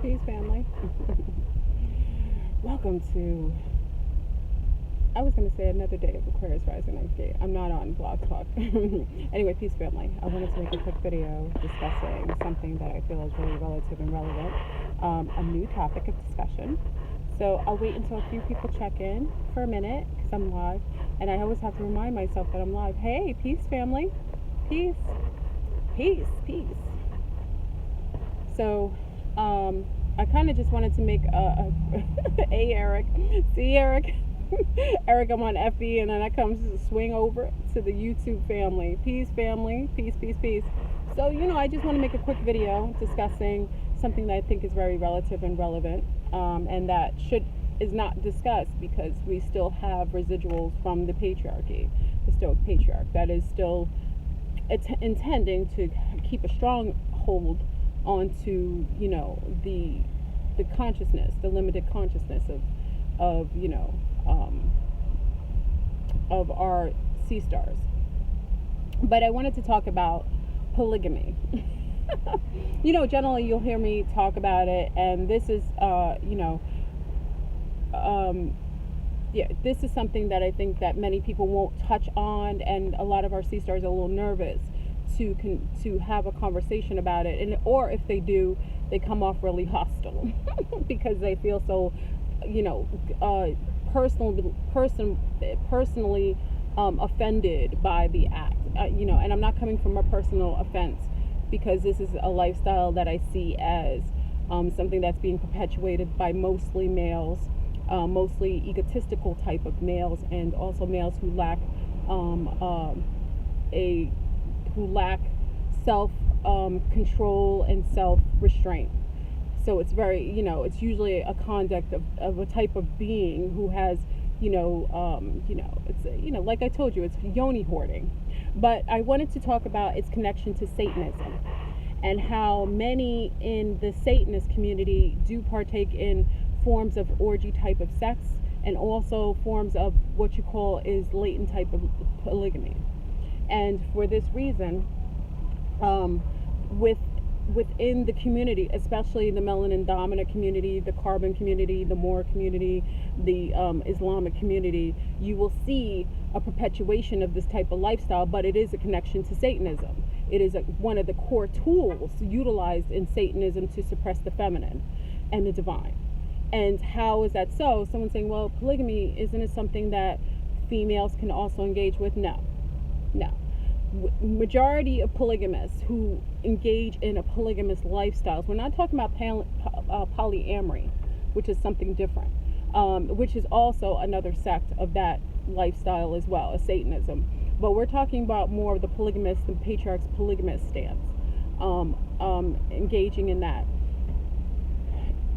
Peace, family. Welcome to, I was going to say another day of Aquarius Rising 9th. I'm not on Blog Talk. Anyway, peace, family. I wanted to make a quick video discussing something that I feel is really relative and relevant, a new topic of discussion. So I'll wait until a few people check in for a minute because I'm live. And I always have to remind myself that I'm live. Hey, peace, family. Peace. Peace. Peace. So, I kind of just wanted to make hey Eric, see Eric, Eric, I'm on FB, and then I come to swing over to the YouTube family. Peace, family, peace, peace, peace. So I just want to make a quick video discussing something that I think is very relative and relevant, and that is not discussed because we still have residuals from the patriarchy, the Stoic patriarch, that is still intending to keep a strong hold onto the consciousness, the limited consciousness of our sea stars. But I wanted to talk about polygamy. Generally you'll hear me talk about it, and this is this is something that I think that many people won't touch on, and a lot of our sea stars are a little nervous to have a conversation about it, and or if they do, they come off really hostile because they feel so personally offended by the act, and I'm not coming from a personal offense, because this is a lifestyle that I see as something that's being perpetuated by mostly males, mostly egotistical type of males, and also males who lack self control and self restraint. So it's very, it's usually a conduct of a type of being who has, it's like I told you, it's yoni hoarding. But I wanted to talk about its connection to Satanism, and how many in the Satanist community do partake in forms of orgy type of sex, and also forms of what you call is latent type of polygamy. And for this reason, within the community, especially the melanin dominant community, the carbon community, the Moor community, the Islamic community, you will see a perpetuation of this type of lifestyle, but it is a connection to Satanism. It is one of the core tools utilized in Satanism to suppress the feminine and the divine. And how is that so? Someone's saying, well, polygamy, isn't it something that females can also engage with? No. Majority of polygamists who engage in a polygamous lifestyle, we're not talking about polyamory, which is something different, which is also another sect of that lifestyle as well as Satanism. But we're talking about more of the polygamist and patriarch's polygamist stance, engaging in that.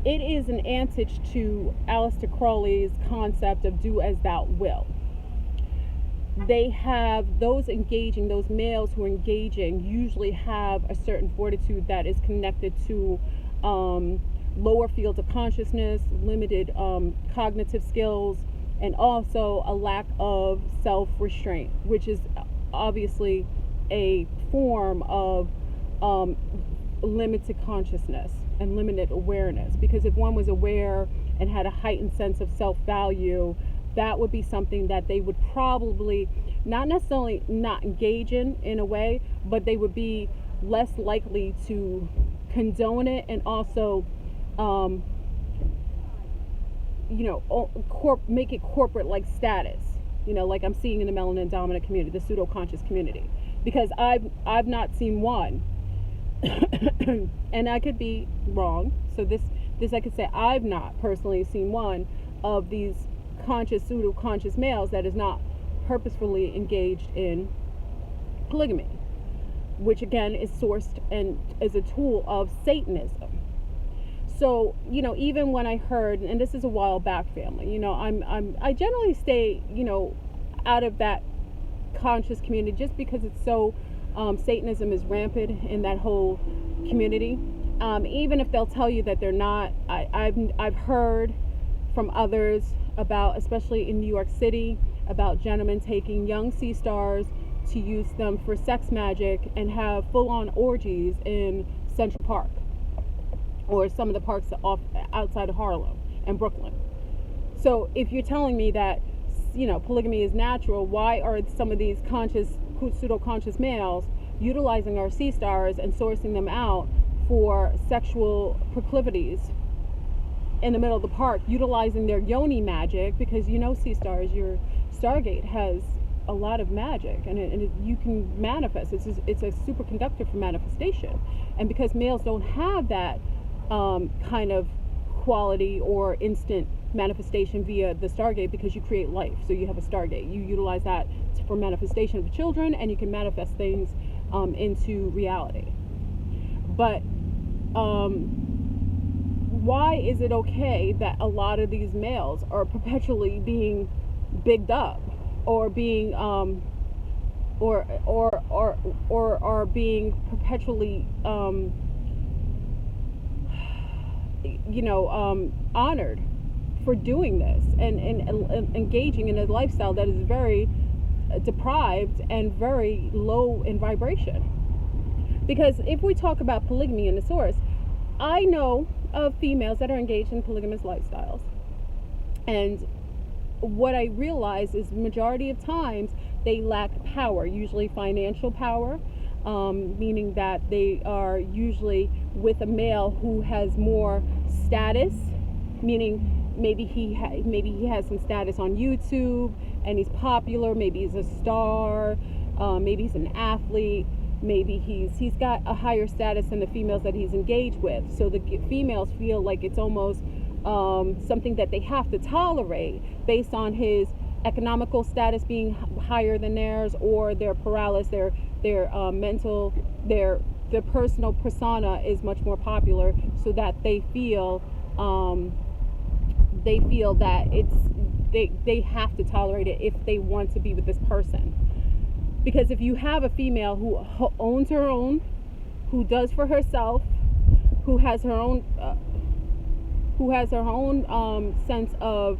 It is an antidote to Aleister Crowley's concept of do as thou will. They have those males who are engaging usually have a certain fortitude that is connected to lower fields of consciousness, limited cognitive skills, and also a lack of self-restraint, which is obviously a form of limited consciousness and limited awareness. Because if one was aware and had a heightened sense of self-value, that would be something that they would probably not necessarily not engage in a way, but they would be less likely to condone it, and also make it corporate like status, like I'm seeing in the melanin dominant community, the pseudo-conscious community. Because I've not seen one and I could be wrong, so this I could say I've not personally seen one of these conscious, pseudo-conscious males that is not purposefully engaged in polygamy, which again is sourced and is a tool of Satanism. So even when I heard, and this is a while back, family, I generally stay out of that conscious community, just because it's so Satanism is rampant in that whole community. Even if they'll tell you that they're not, I've heard from others about, especially in New York City, about gentlemen taking young sea stars to use them for sex magic and have full-on orgies in Central Park. or some of the parks outside of Harlem and Brooklyn. So if you're telling me that, polygamy is natural, why are some of these pseudo-conscious males utilizing our sea stars and sourcing them out for sexual proclivities in the middle of the park, utilizing their yoni magic? Because sea stars, your Stargate has a lot of magic, and you can manifest. It's a superconductor for manifestation, and because males don't have that kind of quality or instant manifestation via the Stargate, because you create life, so you have a Stargate, you utilize that for manifestation of children, and you can manifest things into reality. But why is it okay that a lot of these males are perpetually being bigged up, or being or are being perpetually honored for doing this, and engaging in a lifestyle that is very deprived and very low in vibration? Because if we talk about polygamy in the source, I know of females that are engaged in polygamous lifestyles, and what I realize is majority of times they lack power, usually financial power, meaning that they are usually with a male who has more status, meaning maybe he has some status on YouTube and he's popular, maybe he's a star, maybe he's an athlete, maybe he's got a higher status than the females that he's engaged with, so the females feel like it's almost something that they have to tolerate based on his economical status being higher than theirs, or their paralysis, their mental, their personal persona is much more popular, so that they feel that they have to tolerate it if they want to be with this person. Because if you have a female who owns her own, who does for herself, who has her own sense of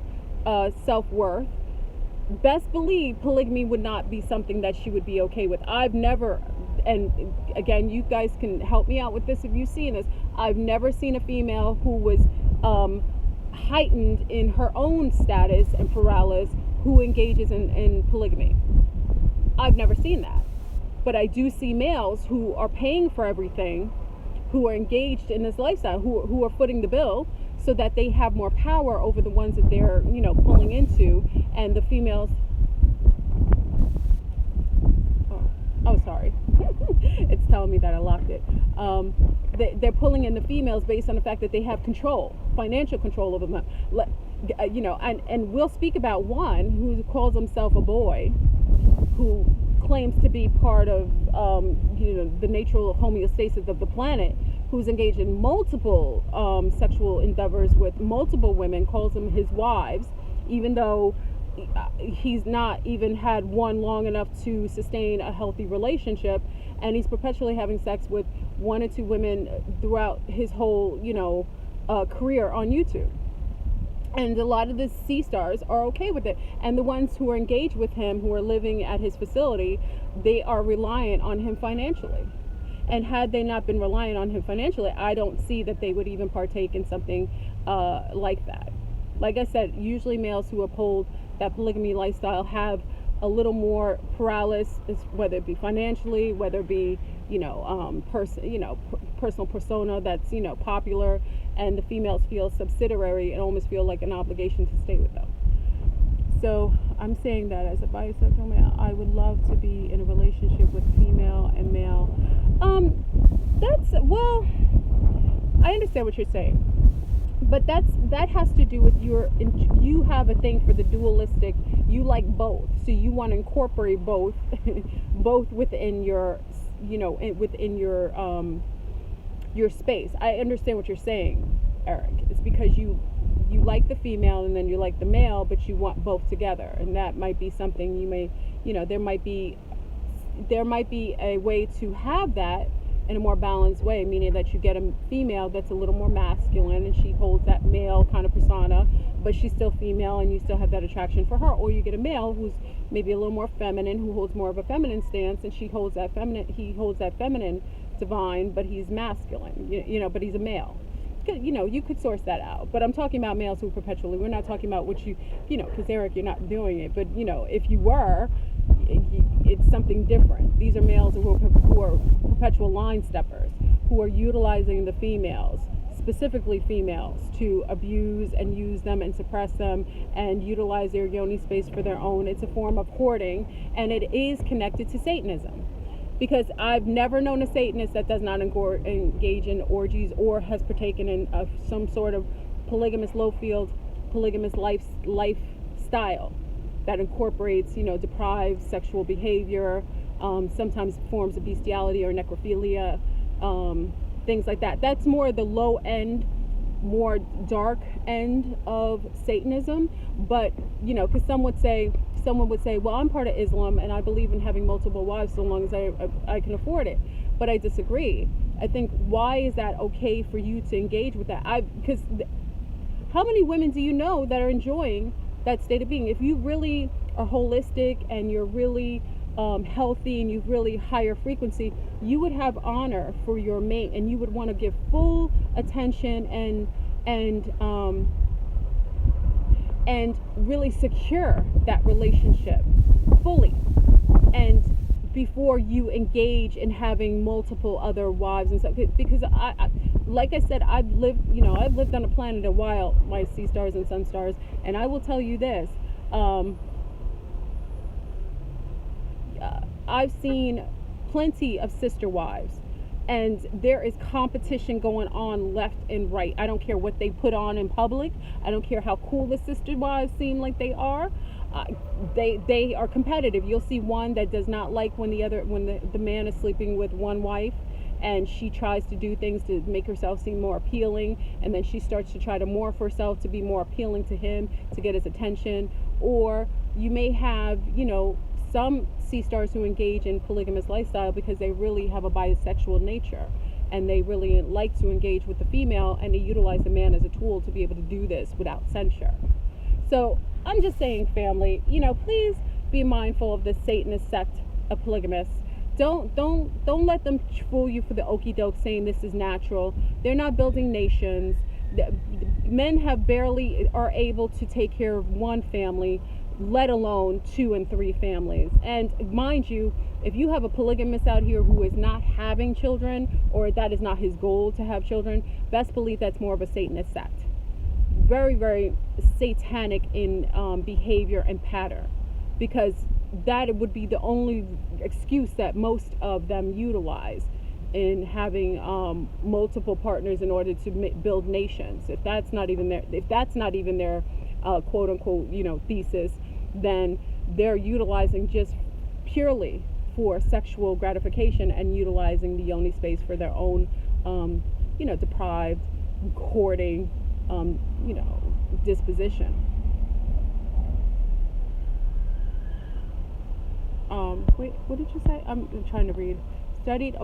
self-worth, best believe polygamy would not be something that she would be okay with. I've never, and again, you guys can help me out with this if you've seen this, I've never seen a female who was heightened in her own status and paralysis who engages in polygamy. I've never seen that. But I do see males who are paying for everything, who are engaged in this lifestyle, who are footing the bill, so that they have more power over the ones that they're, pulling into, and the females. Oh, sorry. It's telling me that I locked it. They're pulling in the females based on the fact that they have control, financial control over them. And we'll speak about one who calls himself a boy, who claims to be part of the natural homeostasis of the planet, who's engaged in multiple sexual endeavors with multiple women, calls them his wives, even though he's not even had one long enough to sustain a healthy relationship, and he's perpetually having sex with one or two women throughout his whole career on YouTube. And a lot of the sea stars are okay with it, and the ones who are engaged with him, who are living at his facility, they are reliant on him financially. And had they not been reliant on him financially, I don't see that they would even partake in something like that. Like I said, usually males who uphold that polygamy lifestyle have a little more paralysis, whether it be financially, whether it be personal persona that's popular, and the females feel subsidiary and almost feel like an obligation to stay with them. So I'm saying that as a bisexual male, I would love to be in a relationship with female and male. I understand what you're saying, but that has to do with you have a thing for the dualistic. You like both, so you want to incorporate both within your your space. I understand what you're saying, Eric. It's because you like the female and then you like the male, but you want both together, and that might be something you may, there might be a way to have that in a more balanced way, meaning that you get a female that's a little more masculine and she holds that male kind of persona, but she's still female and you still have that attraction for her. Or you get a male who's maybe a little more feminine, who holds more of a feminine stance, and he holds that feminine divine, but he's masculine, but he's a male. you could source that out. But I'm talking about males who perpetually. We're not talking about what because Eric, you're not doing it. But if you were, it's something different. These are males who are perpetual line steppers, who are utilizing the females, specifically females, to abuse and use them and suppress them and utilize their yoni space for their own. It's a form of hoarding, and it is connected to Satanism. Because I've never known a Satanist that does not engage in orgies or has partaken in some sort of polygamous polygamous lifestyle that incorporates, deprived sexual behavior, sometimes forms of bestiality or necrophilia, things like that. That's more the low end, more dark end of Satanism. But because someone would say, well, I'm part of Islam and I believe in having multiple wives so long as I can afford it. But I disagree. I think, why is that okay for you to engage with that? Because how many women do you know that are enjoying that state of being? If you really are holistic and you're really healthy and you've really higher frequency, you would have honor for your mate and you would want to give full attention and really secure that relationship fully, and before you engage in having multiple other wives and stuff. Because I like I said, I've lived on a planet a while, my sea stars and sun stars, and I will tell you this, I've seen plenty of sister wives, and there is competition going on left and right. I don't care what they put on in public. I don't care how cool the sister wives seem like they are. They are competitive. You'll see one that does not like when the man is sleeping with one wife, and she tries to do things to make herself seem more appealing, and then she starts to try to morph herself to be more appealing to him, to get his attention. Or you may have, some sea stars who engage in polygamous lifestyle because they really have a bisexual nature and they really like to engage with the female, and they utilize the man as a tool to be able to do this without censure. So I'm just saying, family, please be mindful of the Satanist sect of polygamists. Don't let them fool you for the okie doke saying this is natural. They're not building nations. Men are able to take care of one family, let alone 2 and 3 families. And mind you, if you have a polygamist out here who is not having children, or that is not his goal to have children, best believe that's more of a Satanist sect. Very, very satanic in behavior and pattern, because that would be the only excuse that most of them utilize in having multiple partners in order to build nations. If that's not even their quote unquote thesis, then they're utilizing just purely for sexual gratification and utilizing the yoni space for their own deprived, hoarding disposition. Wait, what did you say? I'm trying to read. Studied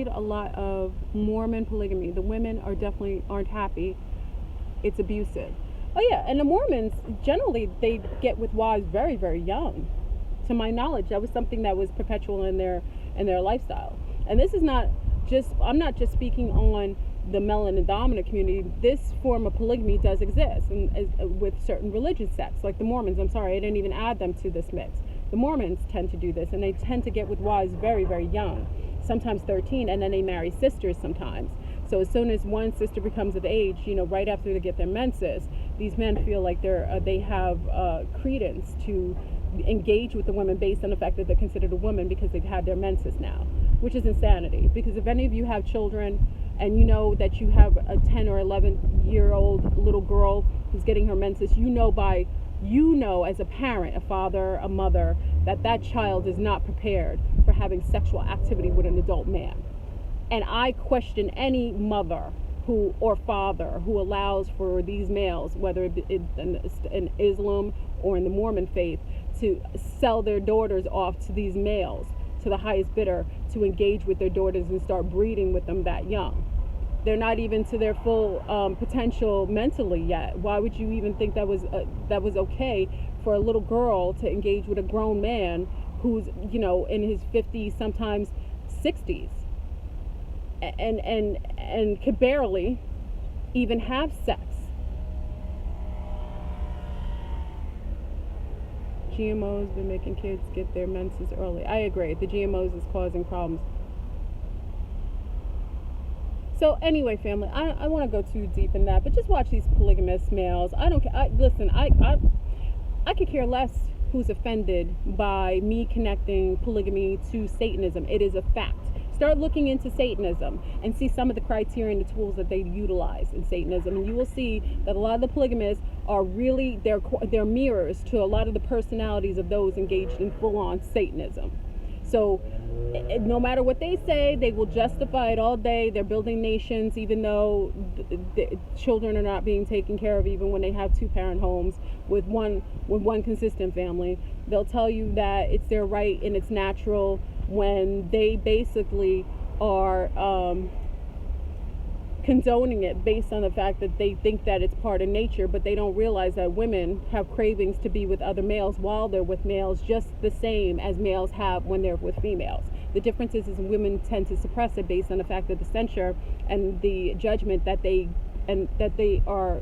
a lot of Mormon polygamy. The women aren't happy. It's abusive. Oh yeah, and the Mormons, generally, they get with wives very, very young. To my knowledge, that was something that was perpetual in their lifestyle. And this is I'm not just speaking on the melanin dominant community. This form of polygamy does exist, and with certain religious sects, like the Mormons. I'm sorry, I didn't even add them to this mix. The Mormons tend to do this, and they tend to get with wives very, very young, sometimes 13, and then they marry sisters sometimes. So as soon as one sister becomes of age, right after they get their menses, these men feel like they have credence to engage with the women based on the fact that they're considered a woman because they've had their menses now, which is insanity. Because if any of you have children and you know that you have a 10 or 11-year-old little girl who's getting her menses, as a parent, a father, a mother, that child is not prepared for having sexual activity with an adult man. And I question any mother or father who allows for these males, whether in Islam or in the Mormon faith, to sell their daughters off to these males, to the highest bidder, to engage with their daughters and start breeding with them that young. They're not even to their full potential mentally yet. Why would you even think that was okay for a little girl to engage with a grown man who's in his 50s, sometimes 60s, and could barely even have sex. GMOs been making kids get their menses early. I agree. The GMOs is causing problems. So anyway, family, I want to go too deep in that, but just watch these polygamous males. I don't care. Listen, I could care less who's offended by me connecting polygamy to Satanism. It is a fact. Start looking into Satanism and see some of the criteria and the tools that they utilize in Satanism, and you will see that a lot of the polygamists are really they're mirrors to a lot of the personalities of those engaged in full-on Satanism. So no matter what they say, they will justify it all day. They're building nations, even though the children are not being taken care of, even when they have two-parent homes with one consistent family. They'll tell you that it's their right and it's natural, when they basically are condoning it based on the fact that they think that it's part of nature, but they don't realize that women have cravings to be with other males while they're with males, just the same as males have when they're with females. The difference is women tend to suppress it based on the fact that the censure and the judgment that they are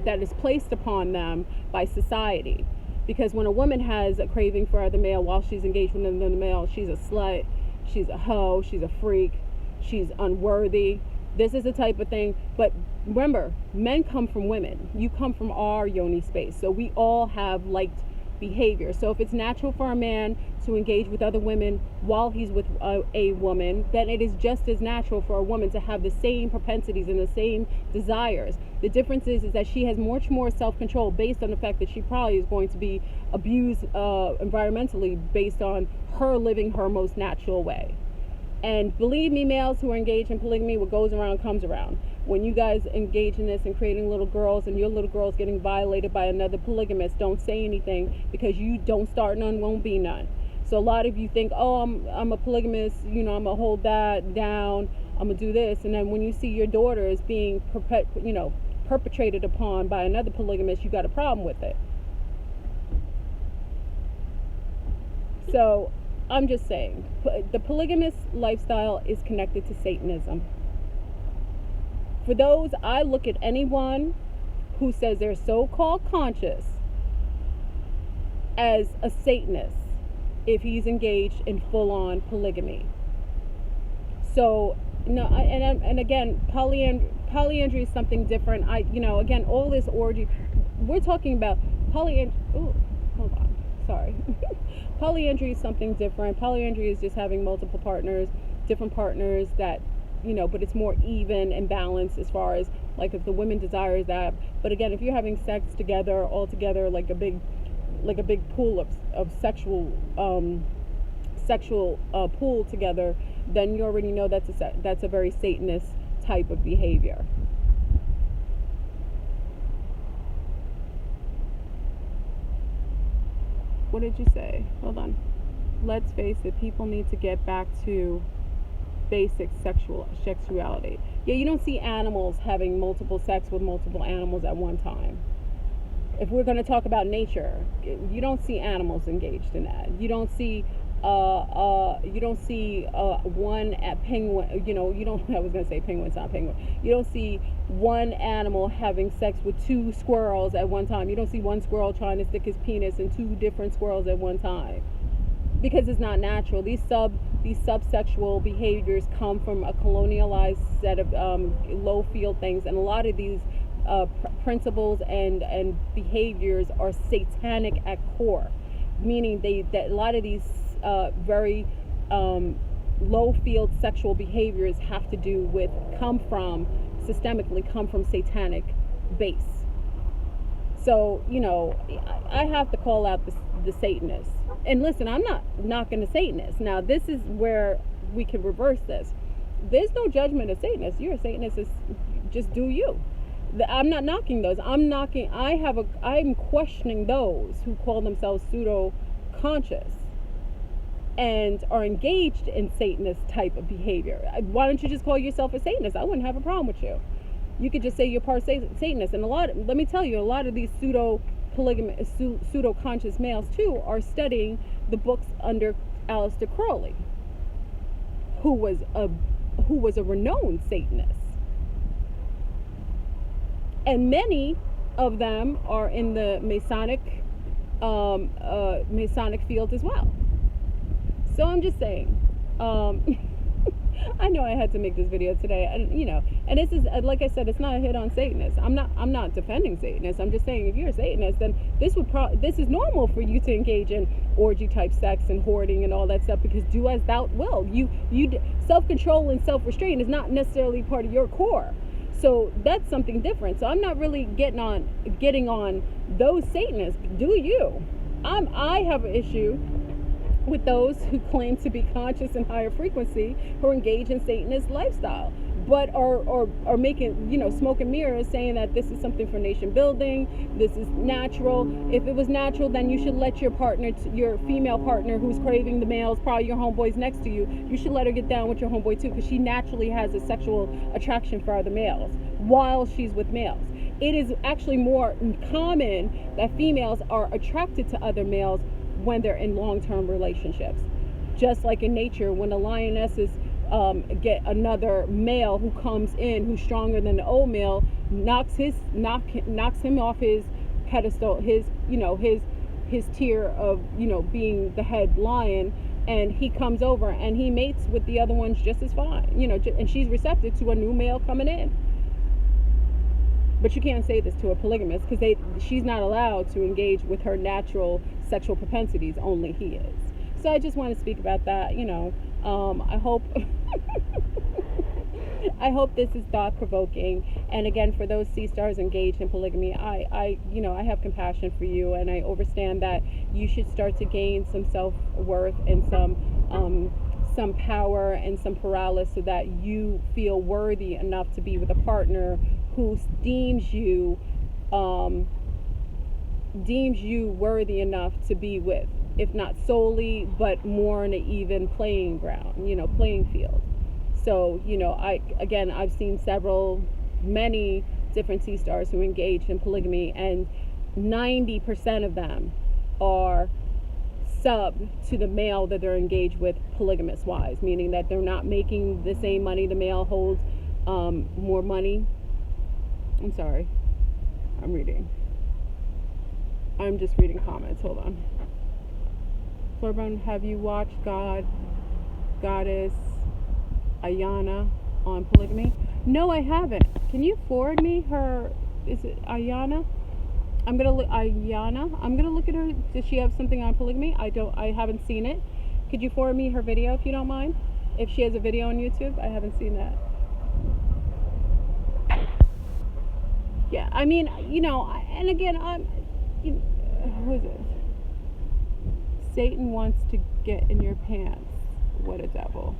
that is placed upon them by society. Because when a woman has a craving for other male while she's engaged with another male, she's a slut, she's a hoe, she's a freak, she's unworthy. This is the type of thing. But remember, men come from women. You come from our yoni space. So we all have liked behavior. So if it's natural for a man to engage with other women while he's with a woman, then it is just as natural for a woman to have the same propensities and the same desires. The difference is that she has much more self-control based on the fact that she probably is going to be abused environmentally based on her living her most natural way. And believe me, males who are engaged in polygamy, what goes around comes around. When you guys engage in this and creating little girls, and your little girl's getting violated by another polygamist, don't say anything, because you don't start none, won't be none. So a lot of you think, oh, I'm a polygamist, I'm gonna hold that down, I'm gonna do this, and then when you see your daughter is being perpetrated upon by another polygamist, you got a problem with it. So I'm just saying, the polygamous lifestyle is connected to Satanism. For those, I look at anyone who says they're so-called conscious as a Satanist if he's engaged in full-on polygamy. So, and again, polyandry is something different. Again, all this orgy, we're talking about polyandry. Oh, hold on, sorry. Polyandry is something different. Polyandry is just having multiple partners, different partners that, but it's more even and balanced as far as, like, if the women desires that. But again, if you're having sex together, all together, like a big pool of sexual pool together, then you already know that's a very Satanist type of behavior. What did you say? Hold on. Let's face it, people need to get back to basic sexuality. Yeah, you don't see animals having multiple sex with multiple animals at one time. If we're going to talk about nature, you don't see animals engaged in that. You don't see one at penguin. You don't. I was going to say penguin's not penguin. You don't see one animal having sex with two squirrels at one time. You don't see one squirrel trying to stick his penis in two different squirrels at one time, because it's not natural. These subsexual behaviors come from a colonialized set of low field things, and a lot of these principles and behaviors are satanic at core, meaning that a lot of these very low field sexual behaviors have to come from satanic base. So I have to call out the Satanists. And listen, I'm not knocking the Satanists. Now this is where we can reverse this. There's no judgment of Satanists. You're a Satanist, just do you. I'm not knocking those. I'm questioning those who call themselves pseudo-conscious and are engaged in Satanist type of behavior. Why don't you just call yourself a Satanist? I wouldn't have a problem with you. You could just say you're part Satanist. And let me tell you, a lot of these pseudo-conscious males too are studying the books under Aleister Crowley. who was a renowned Satanist. And many of them are in the Masonic field as well. So I'm just saying, I know I had to make this video today, and this is, like I said, it's not a hit on Satanists. I'm not defending Satanists. I'm just saying, if you're a Satanist, then this is normal for you to engage in orgy type sex and hoarding and all that stuff, because do as thou will. You self-control and self-restraint is not necessarily part of your core. So that's something different. So I'm not really getting on those Satanists. Do you? I have an issue with those who claim to be conscious and higher frequency, who are engaged in Satanist lifestyle, but are making, smoke and mirrors, saying that this is something for nation building, this is natural. If it was natural, then you should let your partner, your female partner who's craving the males, probably your homeboys next to you, you should let her get down with your homeboy too, because she naturally has a sexual attraction for other males while she's with males. It is actually more common that females are attracted to other males when they're in long-term relationships. Just like in nature, when the lionesses get another male who comes in who's stronger than the old male, knocks him off his pedestal, his tier of being the head lion, and he comes over and he mates with the other ones just as fine, and she's receptive to a new male coming in. But you can't say this to a polygamist, because she's not allowed to engage with her natural sexual propensities. Only he is. So I just want to speak about that. I hope I hope this is thought provoking. And again, for those sea stars engaged in polygamy, I have compassion for you, and I understand that you should start to gain some self-worth and some power and some paralysis, so that you feel worthy enough to be with a partner who deems you worthy enough to be with, if not solely, but more on an even playing field. So, I've seen many different sea stars who engaged in polygamy, and 90% of them are sub to the male that they're engaged with polygamous wise, meaning that they're not making the same money. The male holds more money. I'm sorry, I'm just reading comments. Hold on. Florburn, have you watched Goddess Ayana on polygamy? No, I haven't. Can you forward me her? Is it Ayana? I'm gonna look at her. Does she have something on polygamy? I haven't seen it. Could you forward me her video if you don't mind? If she has a video on YouTube, I haven't seen that. Yeah, and again, who is it? Satan wants to get in your pants. What a devil.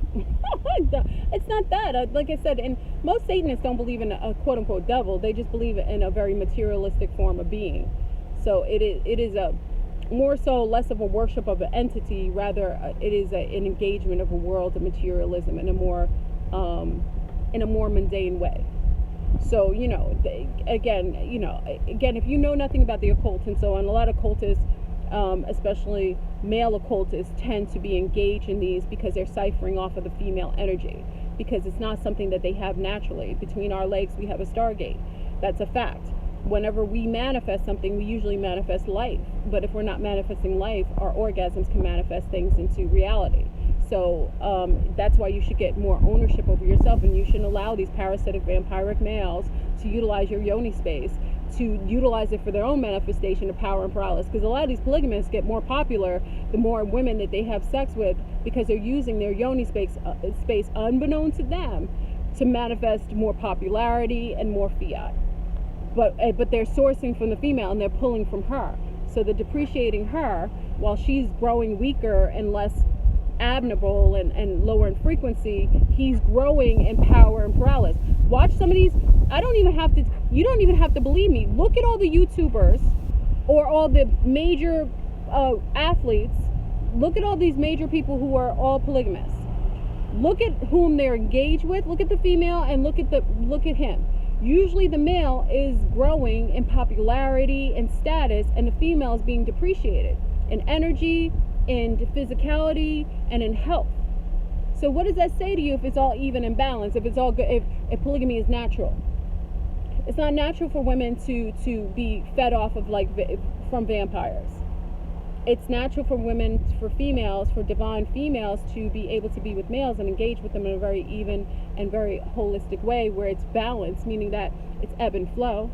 It's not that. Like I said, and most Satanists don't believe in a quote-unquote devil. They just believe in a very materialistic form of being. So it is a more so less of a worship of an entity, rather it is an engagement of a world of materialism in a more mundane way. So, again, if you know nothing about the occult, and so on, a lot of occultists, especially male occultists, tend to be engaged in these because they're ciphering off of the female energy, because it's not something that they have naturally. Between our legs, we have a stargate. That's a fact. Whenever we manifest something, we usually manifest life. But if we're not manifesting life, our orgasms can manifest things into reality. So that's why you should get more ownership over yourself, and you shouldn't allow these parasitic vampiric males to utilize your yoni space, to utilize it for their own manifestation of power and paralysis. Because a lot of these polygamists get more popular the more women that they have sex with, because they're using their yoni space unbeknown to them to manifest more popularity and more fiat. But they're sourcing from the female, and they're pulling from her. So they're depreciating her while she's growing weaker and less abnormal and lower in frequency. He's growing in power and paralysis. Watch some of these. You don't even have to believe me. Look at all the YouTubers or all the major athletes. Look at all these major people who are all polygamists. Look at whom they're engaged with. Look at the female and look at him. Usually the male is growing in popularity and status, and the female is being depreciated in energy, in physicality, and in health. So what does that say to you if it's all even and balanced, if it's all good, if polygamy is natural? It's not natural for women to be fed off of from vampires. It's natural for women, for females, for divine females to be able to be with males and engage with them in a very even and very holistic way where it's balanced, meaning that it's ebb and flow,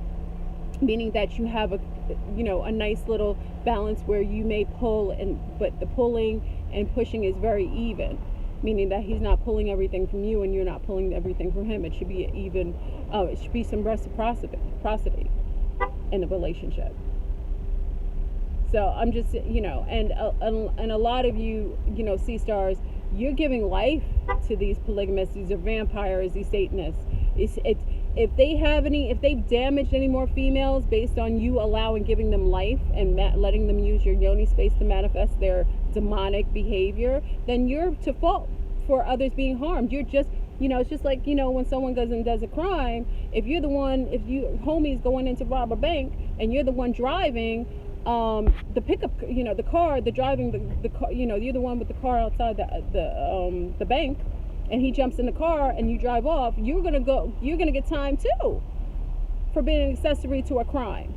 meaning that you have a nice little balance where you may pull, but the pulling and pushing is very even, meaning that he's not pulling everything from you and you're not pulling everything from him. It should be even. It should be some reciprocity in the relationship. So I'm just, and a lot of you, sea stars, you're giving life to these polygamists. These are vampires, these Satanists. If they've damaged any more females based on you giving them life and letting them use your yoni space to manifest their demonic behavior, then you're to fault for others being harmed. You're just, it's just like, when someone goes and does a crime, if you homies going in to rob a bank and you're the one driving the pickup, the car, the driving the car, you're the one with the car outside the bank, and he jumps in the car and you drive off, you're gonna get time too for being an accessory to a crime.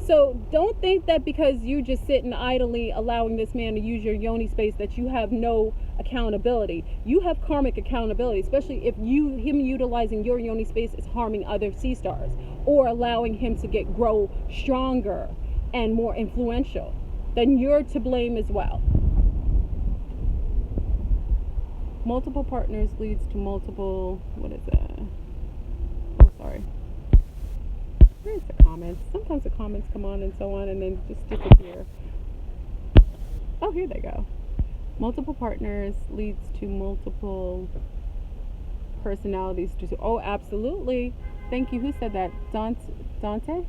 So don't think that because you're just sitting idly allowing this man to use your yoni space that you have no accountability. You have karmic accountability, especially if him utilizing your yoni space is harming other sea stars or allowing him to grow stronger and more influential. Then you're to blame as well. Multiple partners leads to multiple, what is that? Oh, sorry. Where's the comments? Sometimes the comments come on and so on and then just disappear. Oh, here they go. Multiple partners leads to multiple personalities. Oh, absolutely. Thank you. Who said that? Dante?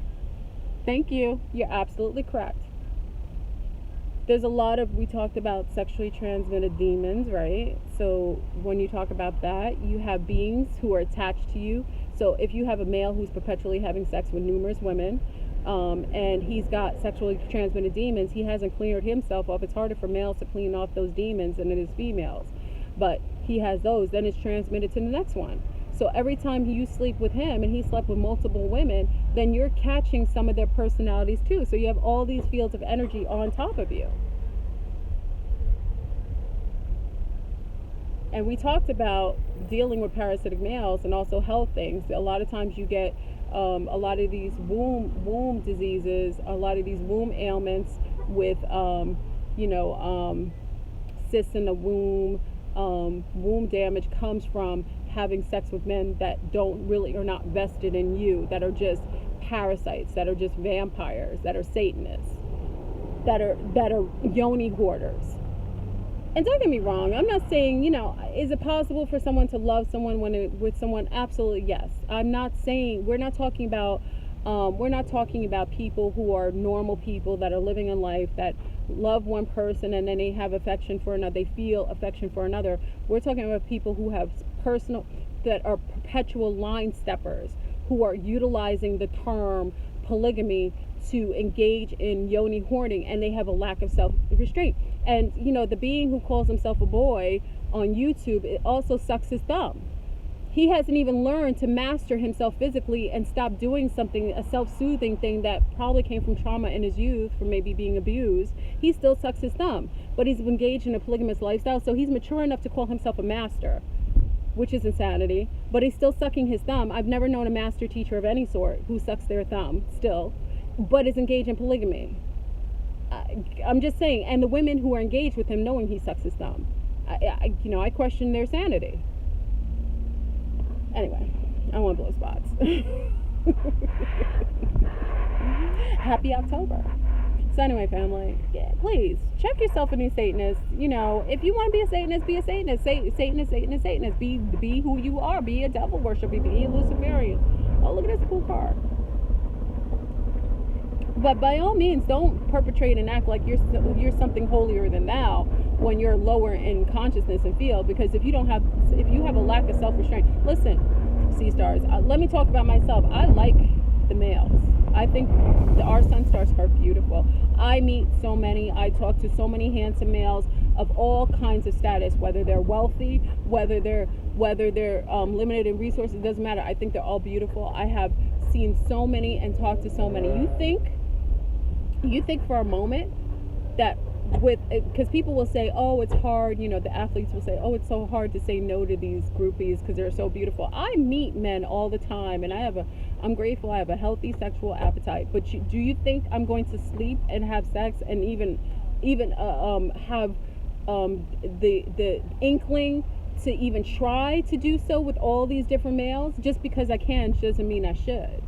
Thank you. You're absolutely correct. There's we talked about sexually transmitted demons, right? So when you talk about that, you have beings who are attached to you. So if you have a male who's perpetually having sex with numerous women, and he's got sexually transmitted demons, he hasn't cleared himself off. It's harder for males to clean off those demons than it is females. But he has those, then it's transmitted to the next one. So every time you sleep with him and he slept with multiple women, then you're catching some of their personalities too. So you have all these fields of energy on top of you. And we talked about dealing with parasitic males and also health things. A lot of times you get a lot of these womb diseases, a lot of these womb ailments with, cysts in the womb. Womb damage comes from having sex with men that are not vested in you, that are just parasites, that are just vampires, that are Satanists, that are yoni hoarders. And don't get me wrong, I'm not saying, is it possible for someone to love someone with someone? Absolutely yes. We're not talking about people who are normal people that are living in life, that love one person and then they have affection for another, they feel affection for another. We're talking about people who have that are perpetual line steppers, who are utilizing the term polygamy to engage in yoni hoarding, and they have a lack of self-restraint. And the being who calls himself a boy on YouTube, it also sucks his thumb. He hasn't even learned to master himself physically and stop doing a self-soothing thing that probably came from trauma in his youth, from maybe being abused. He still sucks his thumb, but he's engaged in a polygamous lifestyle, so he's mature enough to call himself a master, which is insanity, but he's still sucking his thumb. I've never known a master teacher of any sort who sucks their thumb still, but is engaged in polygamy. I'm just saying, and the women who are engaged with him knowing he sucks his thumb, I question their sanity. Anyway, I want to blow spots. Happy October. So anyway, family, please check yourself in these Satanists. If you want to be a Satanist, be a Satanist. Satanist. Be who you are. Be a devil worshiper. Be a Luciferian. Oh, look at this cool car. But by all means, don't perpetrate and act like you're something holier than thou when you're lower in consciousness and field. Because if you have a lack of self-restraint, listen, sea stars. Let me talk about myself. I like the males. I think our sun stars are beautiful. I meet so many. I talk to so many handsome males. of all kinds of status, whether they're wealthy, whether they're limited in resources. It doesn't matter. I think they're all beautiful. I have seen so many and talked to so many. You think for a moment that because people will say, oh, it's hard, the athletes will say, oh, it's so hard to say no to these groupies because they're so beautiful. I meet men all the time, and I'm grateful I have a healthy sexual appetite. But do you think I'm going to sleep and have sex and even have the inkling to even try to do so with all these different males? Just because I can doesn't mean I should.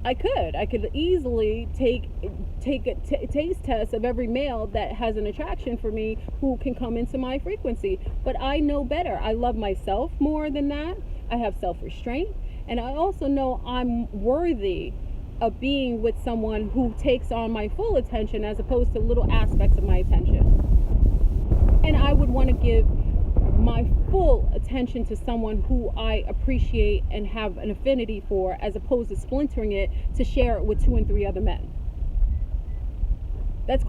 I could easily take a taste test of every male that has an attraction for me who can come into my frequency. But I know better. I love myself more than that. I have self-restraint. And I also know I'm worthy of being with someone who takes on my full attention as opposed to little aspects of my attention. And I would want to give my full attention to someone who I appreciate and have an affinity for, as opposed to splintering it to share it with 2 and 3 other men. That's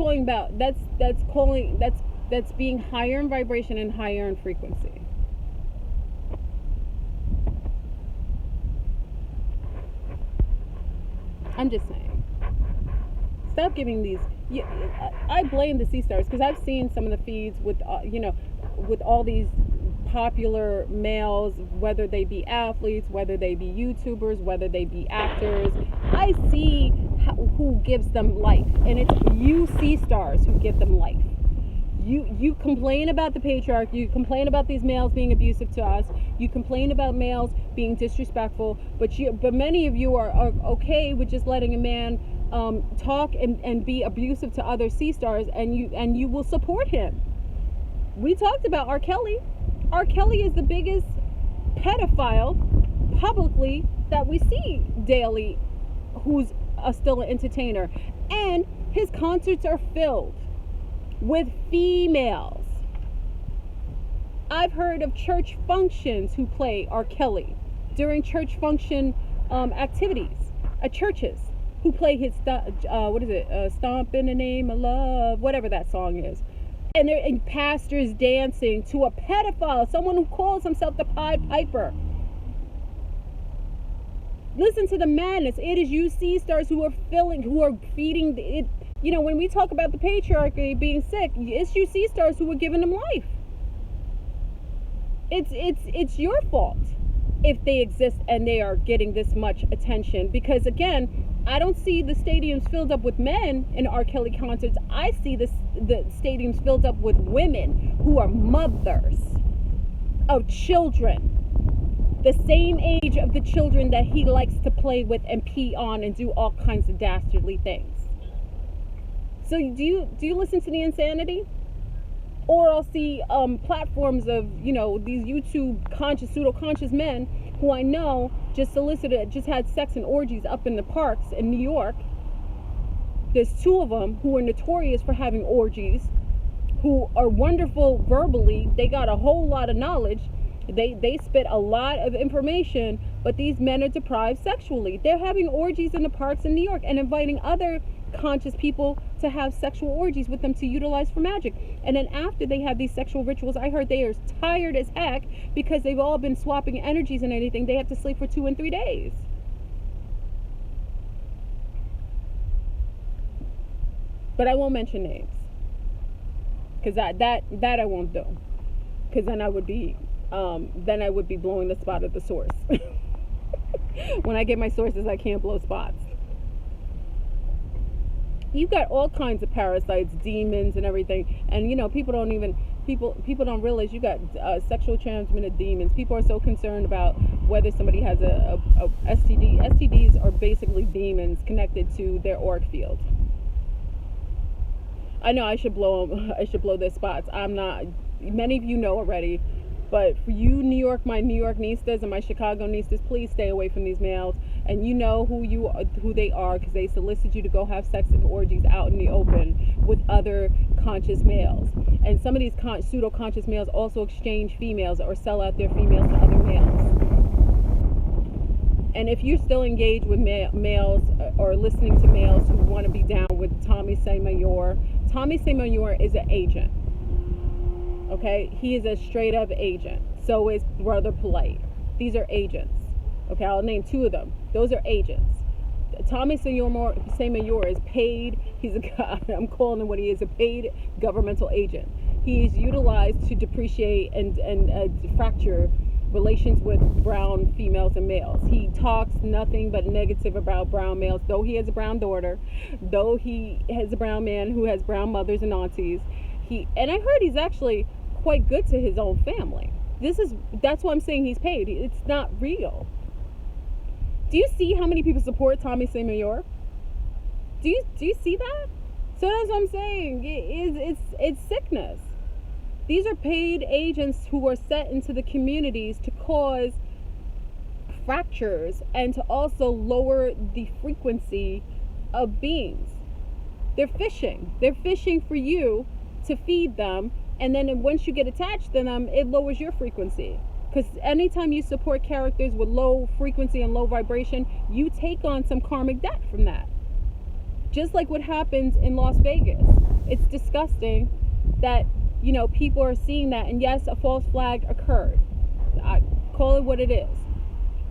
being higher in vibration and higher in frequency. I'm just saying. Stop giving these. I blame the sea stars because I've seen some of the feeds with with all these popular males, whether they be athletes, whether they be YouTubers, whether they be actors. I see who gives them life, and it's you sea stars who give them life. You complain about the patriarchy, you complain about these males being abusive to us, you complain about males being disrespectful, but many of you are okay with just letting a man talk and be abusive to other sea stars, and you will support him. We talked about R. Kelly. R. Kelly is the biggest pedophile publicly that we see daily, who's still an entertainer, and his concerts are filled with females. I've heard of church functions who play R. Kelly during church function activities at churches, who play his Stomp in the Name of Love, whatever that song is. And pastors dancing to a pedophile, someone who calls himself the Pied Piper. Listen to the madness. It is you sea stars who are feeding it. When we talk about the patriarchy being sick, it's you sea stars who are giving them life. It's your fault if they exist and they are getting this much attention, because again, I don't see the stadiums filled up with men in R. Kelly concerts. I see the stadiums filled up with women who are mothers of children, the same age of the children that he likes to play with and pee on and do all kinds of dastardly things. So do you listen to the insanity? Or I'll see platforms of these YouTube pseudo-conscious men who I know just had sex and orgies up in the parks in New York. There's 2 of them who are notorious for having orgies, who are wonderful verbally. They got a whole lot of knowledge. They spit a lot of information, but these men are deprived sexually. They're having orgies in the parks in New York and inviting other conscious people to have sexual orgies with them to utilize for magic. And then after they have these sexual rituals, I heard they are tired as heck because they've all been swapping energies and anything. They have to sleep for 2 and 3 days. But I won't mention names, because that I won't do, because then I would be blowing the spot at the source. When I get my sources, I can't blow spots. You've got all kinds of parasites, demons, and everything, and people don't realize you got sexual transmitted demons. People are so concerned about whether somebody has a STD. STDs are basically demons connected to their auric field. I know I should blow their spots. I'm not. Many of you know already. But for you, my New York niestas and my Chicago niestas, please stay away from these males. And you know who they are, because they solicit you to go have sex and orgies out in the open with other conscious males. And some of these pseudo-conscious males also exchange females or sell out their females to other males. And if you're still engaged with males or listening to males who want to be down with Tommy Sotomayor is an agent. Okay, he is a straight up agent. So is Brother Polite. These are agents. Okay, I'll name two of them. Those are agents. Tommy Sotomayor is paid. He's I'm calling him what he is, a paid governmental agent. He's utilized to depreciate and fracture relations with brown females and males. He talks nothing but negative about brown males, though he has a brown daughter, though he has a brown man who has brown mothers and aunties. And I heard he's actually quite good to his own family. That's why I'm saying he's paid. It's not real. Do you see how many people support Tommy Sotomayor? Do you see that? So that's what I'm saying. It's sickness. These are paid agents who are set into the communities to cause fractures and to also lower the frequency of beings. They're fishing. They're fishing for you to feed them, and then once you get attached to them, it lowers your frequency. Because anytime you support characters with low frequency and low vibration, you take on some karmic debt from that. Just like what happens in Las Vegas. It's disgusting that, people are seeing that. And yes, a false flag occurred. I call it what it is.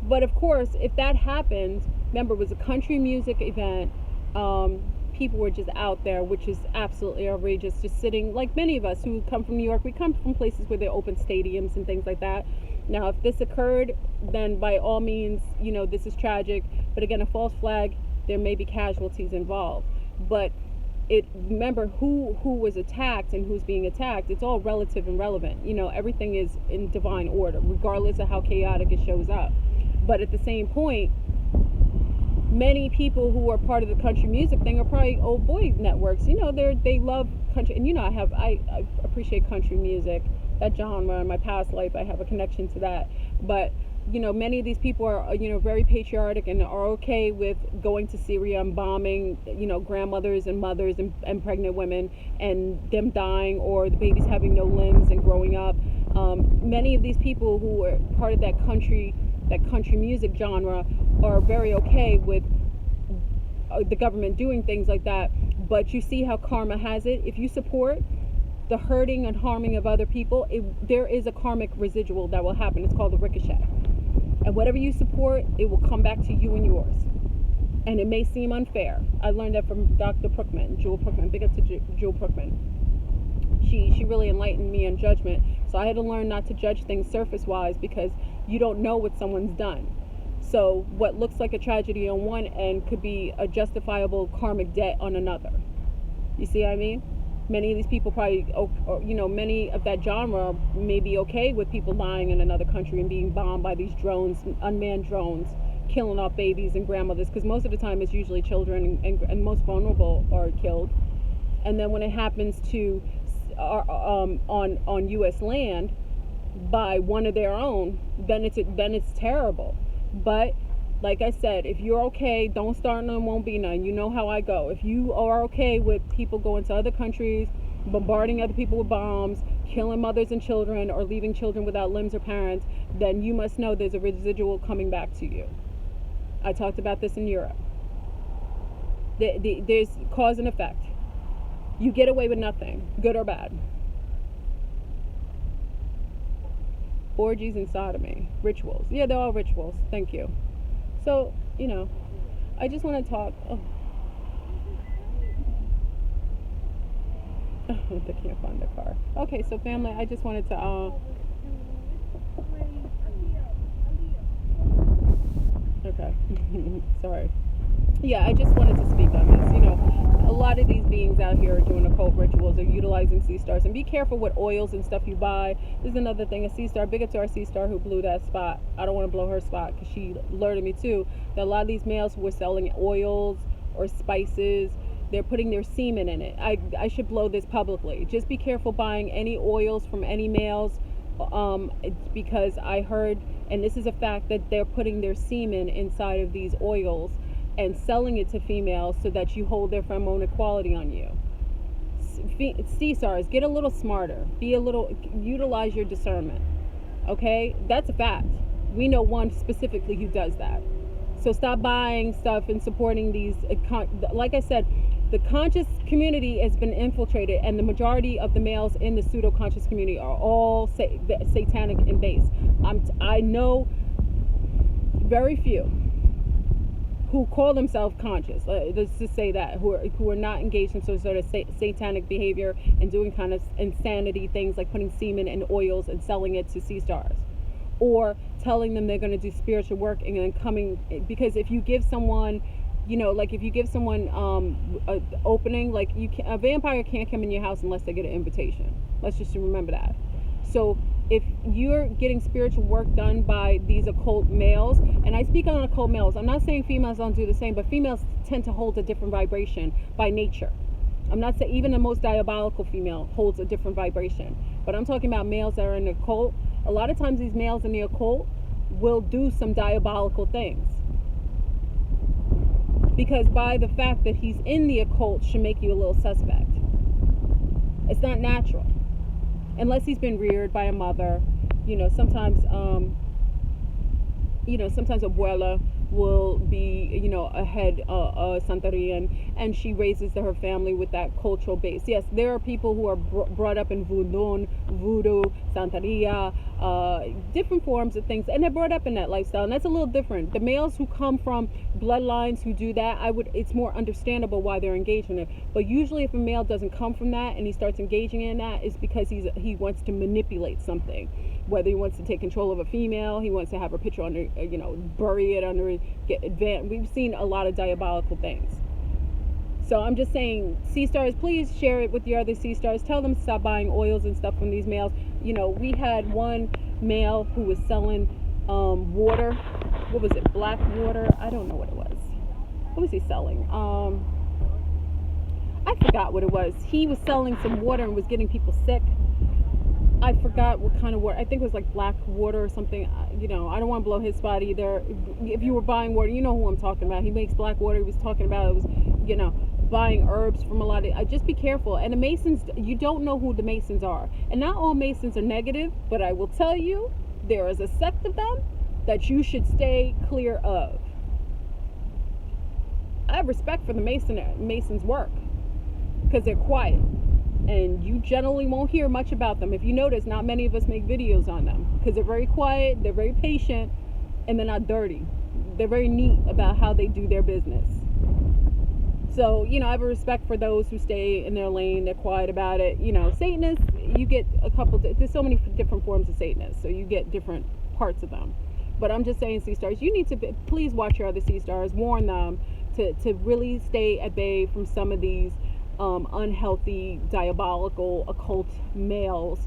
But of course, if that happened, remember, it was a country music event. People were just out there, which is absolutely outrageous. Just sitting, like many of us who come from New York, we come from places where they open stadiums and things like that. Now, if this occurred, then by all means, this is tragic. But again, a false flag, there may be casualties involved. But remember who was attacked and who's being attacked. It's all relative and relevant. Everything is in divine order, regardless of how chaotic it shows up. But at the same point, many people who are part of the country music thing are probably old boy networks. They love country, and I appreciate country music, that genre. In my past life, I have a connection to that. But many of these people are very patriotic and are okay with going to Syria and bombing grandmothers and mothers and pregnant women, and them dying, or the babies having no limbs and growing up. Many of these people who are part of that country music genre are very okay with the government doing things like that. But you see how karma has it. If you support the hurting and harming of other people, there is a karmic residual that will happen. It's called the ricochet. And whatever you support, it will come back to you and yours. And it may seem unfair. I learned that from Dr. Jewel Brookman. Big up to Jewel Brookman. She really enlightened me on judgment. So I had to learn not to judge things surface-wise, because you don't know what someone's done. So what looks like a tragedy on one end could be a justifiable karmic debt on another. You see what I mean? Many of these people probably, many of that genre may be okay with people dying in another country and being bombed by these drones, unmanned drones, killing off babies and grandmothers, because most of the time it's usually children and most vulnerable are killed. And then when it happens to on U.S. land by one of their own, then it's terrible. But like I said, if you're okay, don't start none, won't be none. You know how I go. If you are okay with people going to other countries, bombarding other people with bombs, killing mothers and children, or leaving children without limbs or parents, then you must know there's a residual coming back to you. I talked about this in Europe. There's cause and effect. You get away with nothing, good or bad. Orgies and sodomy, rituals. Yeah, they're all rituals. Thank you. So, I just want to talk. Oh. They can't find the car. Okay, so family, I just wanted to. Okay. Sorry. Yeah, I just wanted to speak on this. A lot of these beings out here are doing occult rituals, are utilizing sea stars, and be careful what oils and stuff you buy. This is another thing. A sea star, big up to our sea star who blew that spot. I don't want to blow her spot, because she alerted me too that a lot of these males who were selling oils or spices, they're putting their semen in it. I should blow this publicly. Just be careful buying any oils from any males, because I heard, and this is a fact, that they're putting their semen inside of these oils and selling it to females so that you hold their pheromone quality on you. Sea stars, get a little smarter. Utilize your discernment. Okay? That's a fact. We know one specifically who does that. So stop buying stuff and supporting these. Like I said, The conscious community has been infiltrated, and the majority of the males in the pseudo-conscious community are all satanic in base. I know very few who call themselves conscious. Let's just say that who are not engaged in some sort of satanic behavior and doing kind of insanity things like putting semen in oils and selling it to sea stars, or telling them they're going to do spiritual work and then coming, because if you give someone, like if you give someone a opening, like a vampire can't come in your house unless they get an invitation. Let's just remember that. So if you're getting spiritual work done by these occult males, and I speak on occult males, I'm not saying females don't do the same, but females tend to hold a different vibration by nature. I'm not saying even the most diabolical female holds a different vibration, but I'm talking about males that are in the occult. A lot of times these males in the occult will do some diabolical things, because by the fact that he's in the occult should make you a little suspect. It's not natural. Unless he's been reared by a mother, sometimes abuela will be, a head Santeria, and she raises her family with that cultural base. Yes, there are people who are brought up in voodoo, Santeria, different forms of things, and they're brought up in that lifestyle, and that's a little different. The males who come from bloodlines who do that, it's more understandable why they're engaged in it. But usually if a male doesn't come from that and he starts engaging in that, it's because he wants to manipulate something. Whether he wants to take control of a female, he wants to have her picture under, bury it under, get advanced. We've seen a lot of diabolical things. So I'm just saying, sea stars, please share it with your other sea stars. Tell them to stop buying oils and stuff from these males. We had one male who was selling water. What was it? Black water? I don't know what it was. What was he selling? I forgot what it was. He was selling some water and was getting people sick. I forgot what kind of water. I think it was like black water or something. I don't want to blow his spot either. If you were buying water, you know who I'm talking about. He makes black water. He was talking about it was, buying herbs from a lot of. Just be careful. And the Masons, you don't know who the Masons are. And not all Masons are negative, but I will tell you, there is a sect of them that you should stay clear of. I have respect for the Masons' work because they're quiet. And you generally won't hear much about them. If you notice, not many of us make videos on them because they're very quiet, they're very patient, and they're not dirty. They're very neat about how they do their business. So, I have a respect for those who stay in their lane, they're quiet about it. Satanists, you get there's so many different forms of Satanists, so you get different parts of them. But I'm just saying, sea stars, you need to please watch your other sea stars, warn them to really stay at bay from some of these unhealthy, diabolical, occult males.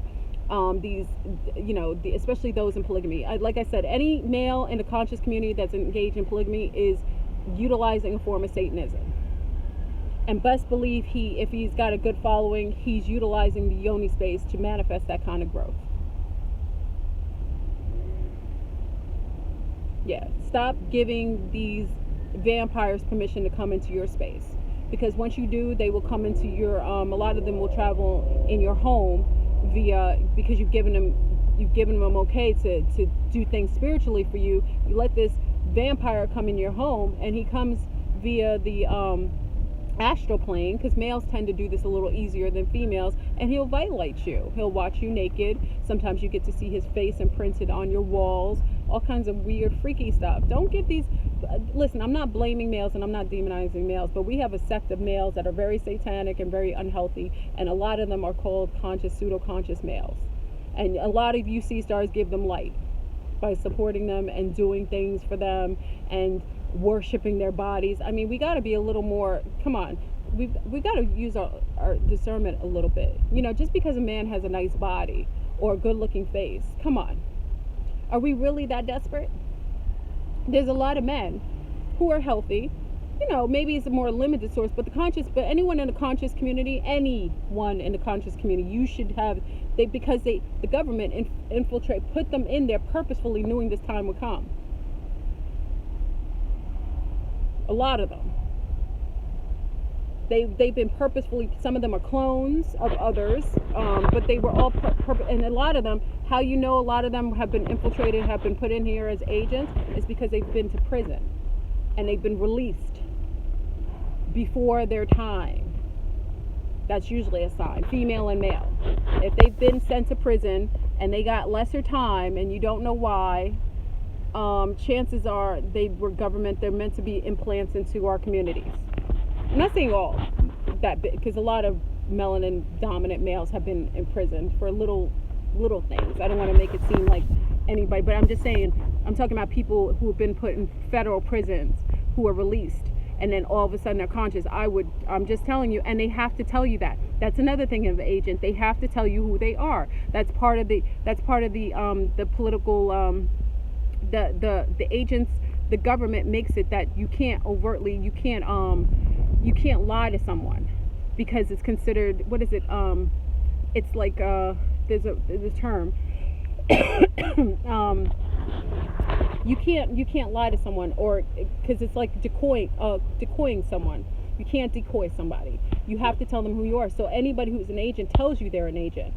Especially those in polygamy. Like I said, any male in the conscious community that's engaged in polygamy is utilizing a form of Satanism. And best believe if he's got a good following, he's utilizing the yoni space to manifest that kind of growth. Yeah, stop giving these vampires permission to come into your space. Because once you do, they will come into your, a lot of them will travel in your home because you've given them okay to do things spiritually for you. You let this vampire come in your home, and he comes via the astral plane, because males tend to do this a little easier than females, and he'll violate you. He'll watch you naked. Sometimes you get to see his face imprinted on your walls, all kinds of weird, freaky stuff. Don't give these. Listen, I'm not blaming males and I'm not demonizing males, but we have a sect of males that are very satanic and very unhealthy, and a lot of them are called conscious, pseudo-conscious males. And a lot of you sea stars give them light by supporting them and doing things for them and worshiping their bodies. I mean, we got to be a little more, come on, we got to use our discernment a little bit. Just because a man has a nice body or a good looking face, come on, are we really that desperate? There's a lot of men who are healthy. Maybe it's a more limited source, but anyone in the conscious community, you should have, because the government put them in there purposefully, knowing this time would come. A lot of them. They've been purposefully, some of them are clones of others, but they were all and a lot of them, how a lot of them have been infiltrated, have been put in here as agents, is because they've been to prison and they've been released. before their time. That's usually a sign, female and male. If they've been sent to prison and they got lesser time and you don't know why, chances are they were government. They're meant to be implants into our communities. I'm not saying all that big, because a lot of melanin dominant males have been imprisoned for little things. I don't want to make it seem like anybody, but I'm just saying, I'm talking about people who have been put in federal prisons who are released and then all of a sudden they're conscious. I'm just telling you, and they have to tell you that. That's another thing of the agent. They have to tell you who they are. That's part of the political the agents. The government makes it that you can't lie to someone because it's considered, what is it? It's like there's a term. You can't lie to someone, or because it's like decoying someone. You can't decoy somebody. You have to tell them who you are. So anybody who's an agent tells you they're an agent.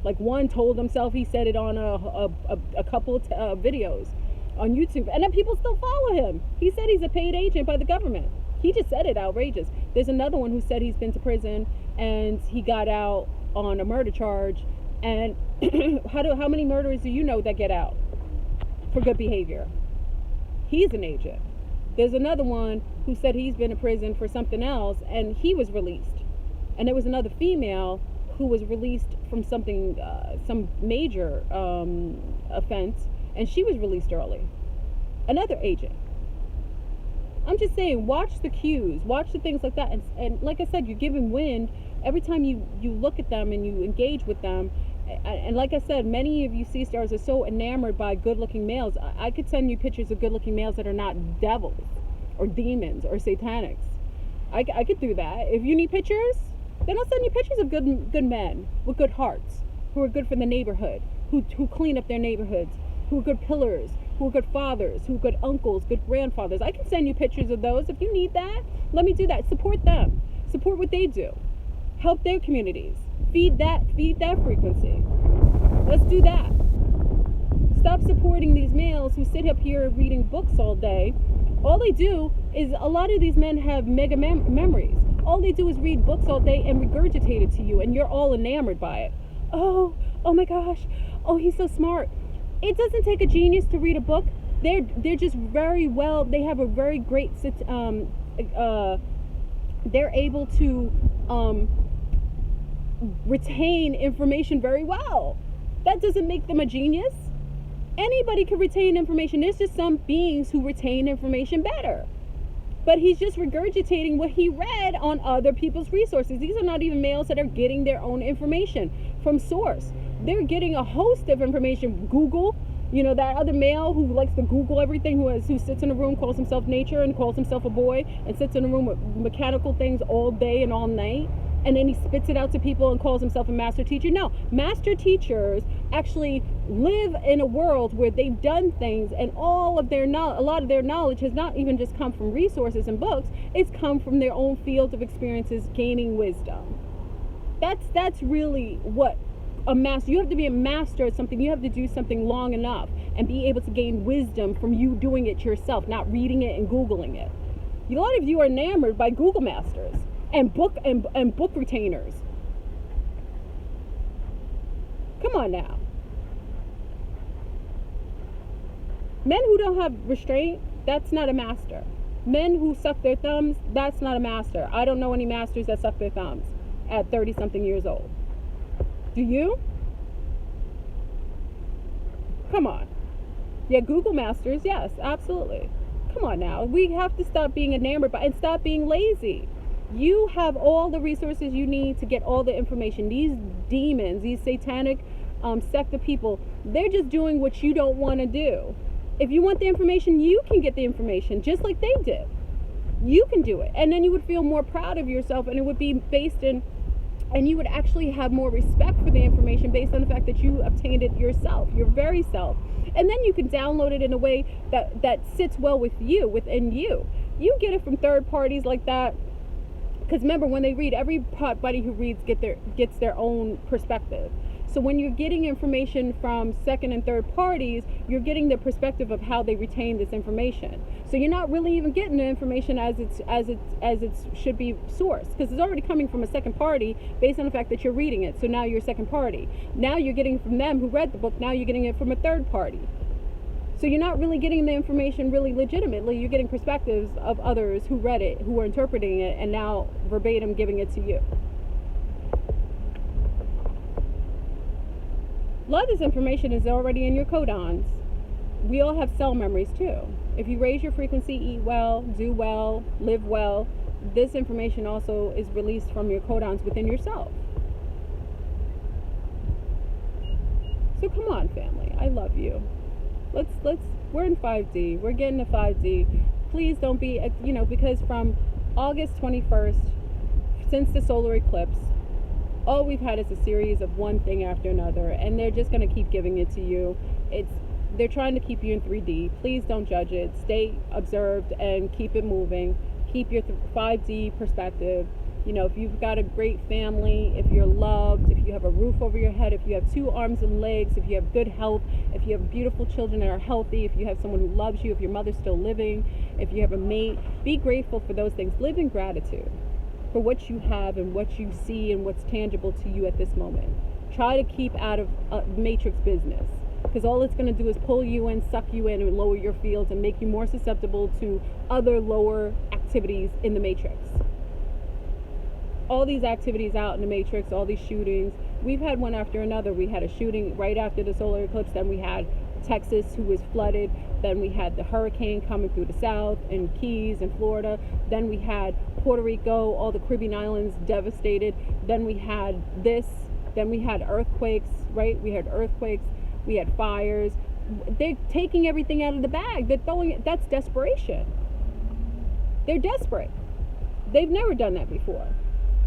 Like one told himself, he said it on a couple of videos on YouTube, and then people still follow him. He said he's a paid agent by the government. He just said it, outrageous. There's another one who said he's been to prison and he got out on a murder charge. And how many murderers do you know that get out for good behavior? He's an agent. There's another one who said he's been in prison for something else and he was released. And there was another female who was released from something, some major offense, and she was released early. Another agent. I'm just saying, watch the cues, watch the things like that. And like I said, you're giving wind every time you look at them and you engage with them. And like I said, many of you C-stars are so enamored by good-looking males. I could send you pictures of good-looking males that are not devils or demons or satanics. I could do that. If you need pictures, then I'll send you pictures of good men with good hearts, who are good for the neighborhood, who clean up their neighborhoods, who are good pillars, who are good fathers, who are good uncles, good grandfathers. I can send you pictures of those. If you need that, let me do that. Support them. Support what they do. Help their communities. Feed that frequency. Let's do that. Stop supporting these males who sit up here reading books all day. All they do is, a lot of these men have mega memories. All they do is read books all day and regurgitate it to you, and you're all enamored by it. Oh my gosh. Oh, he's so smart. It doesn't take a genius to read a book. They're just very well. They have a very great. They're able to retain information very well. That doesn't make them a genius. Anybody can retain information. There's just some beings who retain information better. But he's just regurgitating what he read on other people's resources. These are not even males that are getting their own information from source. They're getting a host of information. Google, that other male who likes to Google everything, who sits in a room, calls himself nature and calls himself a boy, and sits in a room with mechanical things all day and all night, and then he spits it out to people and calls himself a master teacher. No, master teachers actually live in a world where they've done things, and a lot of their knowledge has not even just come from resources and books. It's come from their own field of experiences, gaining wisdom. That's really what a master. You have to be a master at something. You have to do something long enough and be able to gain wisdom from you doing it yourself, not reading it and Googling it. A lot of you are enamored by Google masters and book retainers. Come on now. Men who don't have restraint, that's not a master. Men who suck their thumbs, that's not a master. I don't know any masters that suck their thumbs at 30-something years old. Do you? Come on. Yeah, Google masters, yes, absolutely. Come on now. We have to stop being enamored by and stop being lazy. You have all the resources you need to get all the information. These demons, these satanic sect of people, they're just doing what you don't want to do. If you want the information, you can get the information just like they did. You can do it. And then you would feel more proud of yourself, and it would be based in, and you would actually have more respect for the information based on the fact that you obtained it yourself, your very self. And then you can download it in a way that sits well with you, within you. You get it from third parties like that. Because remember, when they read, everybody who reads gets their own perspective. So when you're getting information from second and third parties, you're getting the perspective of how they retain this information. So you're not really even getting the information as it should be sourced, because it's already coming from a second party based on the fact that you're reading it. So now you're second party. Now you're getting it from them who read the book. Now you're getting it from a third party. So you're not really getting the information really legitimately. You're getting perspectives of others who read it, who are interpreting it, and now verbatim giving it to you. A lot of this information is already in your codons. We all have cell memories too. If you raise your frequency, eat well, do well, live well, this information also is released from your codons within yourself. So come on, family. I love you. We're in 5D. We're getting to 5D. Please don't be, because from August 21st, since the solar eclipse, all we've had is a series of one thing after another, and they're just going to keep giving it to you. They're trying to keep you in 3D. Please don't judge it. Stay observed and keep it moving. Keep your 5D perspective. If you've got a great family, if you're loved, if you have a roof over your head, if you have 2 arms and legs, if you have good health, if you have beautiful children that are healthy, if you have someone who loves you, if your mother's still living, if you have a mate, be grateful for those things. Live in gratitude for what you have and what you see and what's tangible to you at this moment. Try to keep out of matrix business, because all it's going to do is pull you in, suck you in, and lower your fields and make you more susceptible to other lower activities in the matrix. All these activities out in the matrix, all these shootings, we've had one after another. We had a shooting right after the solar eclipse, then we had Texas, who was flooded, then we had the hurricane coming through the south in Keys and Florida, then we had Puerto Rico, all the Caribbean islands devastated, then we had this, then we had earthquakes, right? We had earthquakes, we had fires. They're taking everything out of the bag. They're throwing it. That's desperation. They're desperate. They've never done that before.